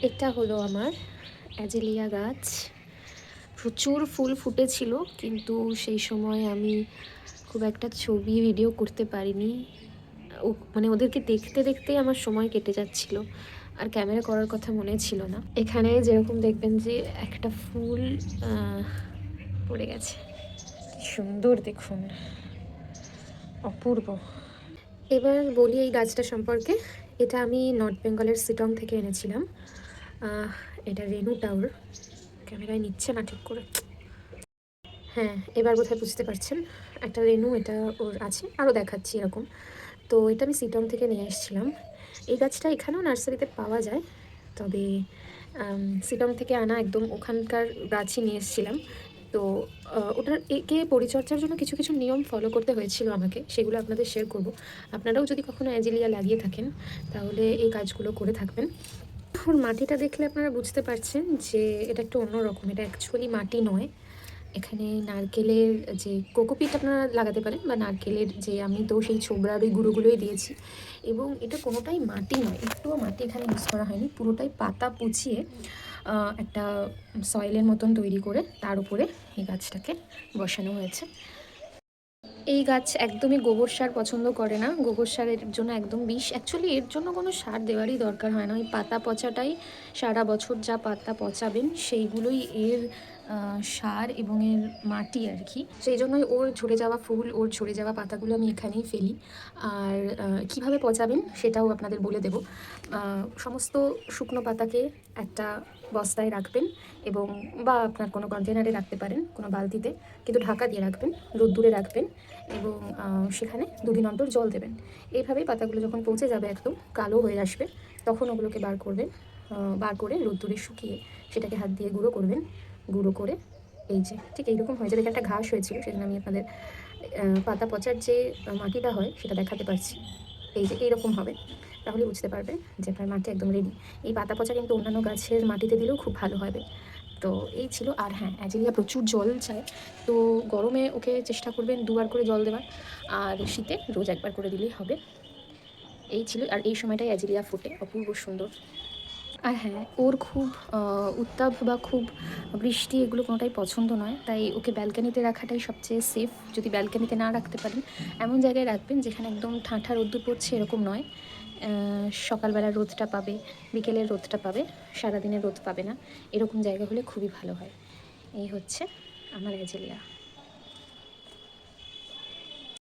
এটা হলো আমার অ্যাজেলিয়া গাছ। প্রচুর ফুল ফুটেছিল, কিন্তু সেই সময় আমি খুব একটা ছবি ভিডিও করতে পারিনি। মানে ওদেরকে দেখতে দেখতেই আমার সময় কেটে যাচ্ছিল, আর ক্যামেরা করার কথা মনে ছিল না। এখানে যেরকম দেখবেন যে একটা ফুল পড়ে গেছে, কি সুন্দর দেখুন, অপূর্ব। এবার বলি এই গাছটা সম্পর্কে। এটা আমি নর্থ বেঙ্গলের শিটং থেকে এনেছিলাম। এটা রেনু টাওয়ার। ক্যামেরায় নিচ্ছে না ঠিক করে। হ্যাঁ, এবার বোধহয় বুঝতে পারছেন, একটা রেনু এটা ওর আছে, আরও দেখাচ্ছি এরকম। তো এটা আমি শিটং থেকে নিয়ে এসেছিলাম। এই গাছটা এখানেও নার্সারিতে পাওয়া যায়, তবে শিটং থেকে আনা একদম ওখানকার গাছই নিয়ে এসেছিলাম। তো ওটার একে পরিচর্যার জন্য কিছু কিছু নিয়ম ফলো করতে হয়েছিল আমাকে, সেগুলো আপনাদের শেয়ার করব। আপনারাও যদি কখনো অ্যাজেলিয়া লাগিয়ে থাকেন তাহলে এই কাজগুলো করে থাকবেন। ওর মাটিটা দেখলে আপনারা বুঝতে পারছেন যে এটা একটু অন্যরকম। এটা অ্যাকচুয়ালি মাটি নয়। এখানে নারকেলের যে কোকোপিট আপনারা লাগাতে পারেন, বা নারকেলের যে, আমি তো সেই ছোবড়ার ওই গুঁড়োগুলোই দিয়েছি। এবং এটা কোনোটাই মাটি নয়, একটুও মাটি এখানে ইউজ করা হয়নি, পুরোটাই পাতা পচিয়ে একটা সয়েলের মতন তৈরি করে তার উপরে এই গাছটাকে বসানো হয়েছে। এই গাছ একদমই গোবর সার পছন্দ করে না, গোবর সারের জন্য একদম বিষ। অ্যাকচুয়ালি এর জন্য কোনো সার দেওয়ারই দরকার হয় না, ওই পাতা পচাটাই সারা বছর যা পাতা পচাবেন সেইগুলোই এর সার এবং এর মাটি আর কি। সেই জন্যই ওর ঝরে যাওয়া ফুল, ওর ঝরে যাওয়া পাতাগুলো আমি এখানেই ফেলি। আর কিভাবে পচাবেন সেটাও আপনাদের বলে দেব। সমস্ত শুকনো পাতাকে একটা বস্তায় রাখবেন, এবং বা আপনার কোনো কন্টেনারে রাখতে পারেন, কোনো বালতিতে, কিন্তু ঢাকা দিয়ে রাখবেন, রোদ্দুরে রাখবেন, এবং সেখানে দুদিন অন্তর জল দেবেন। এইভাবেই পাতাগুলো যখন পচে যাবে, একদম কালো হয়ে আসবে, তখন ওগুলোকে বার করবেন। বার করে রোদ্দুরে শুকিয়ে সেটাকে হাত দিয়ে গুঁড়ো করবেন। গুঁড়ো করে এই যে ঠিক এইরকম হয়ে যাবে। একটা ঘাস হয়েছিল, সেজন্য আমি আপনাদের পাতা পচার যে মাটিটা হয় সেটা দেখাতে পারছি। এই যে এইরকম হবে, তাহলে বুঝতে পারবেন যে আপনার মাটি একদম রেডি। এই পাতা পচা কিন্তু অন্যান্য গাছের মাটিতে দিলেও খুব ভালো হবে। তো এই ছিল। আর হ্যাঁ, অ্যাজেলিয়া প্রচুর জল চায়, তো গরমে ওকে চেষ্টা করবেন দুবার করে জল দেওয়ার, আর শীতে রোজ একবার করে দিলেই হবে। এই ছিল। আর এই সময়টাই অ্যাজেলিয়া ফোটে, অপূর্ব সুন্দর। আর হ্যাঁ, ওর খুব উত্তাপ বা খুব বৃষ্টি এগুলো কোনোটাই পছন্দ নয়, তাই ওকে ব্যালকানিতে রাখাটাই সবচেয়ে সেফ। যদি ব্যালকানিতে না রাখতে পারেন, এমন জায়গায় রাখবেন যেখানে একদম ঠাঁঠা রোদ্দুর পড়ছে এরকম নয়। সকালবেলা রোদটা পাবে, বিকেলের রোদটা পাবে, সারাদিনের রোদ পাবে না, এরকম জায়গা হলে খুবই ভালো হয়। এই হচ্ছে আমার অ্যাজেলিয়া।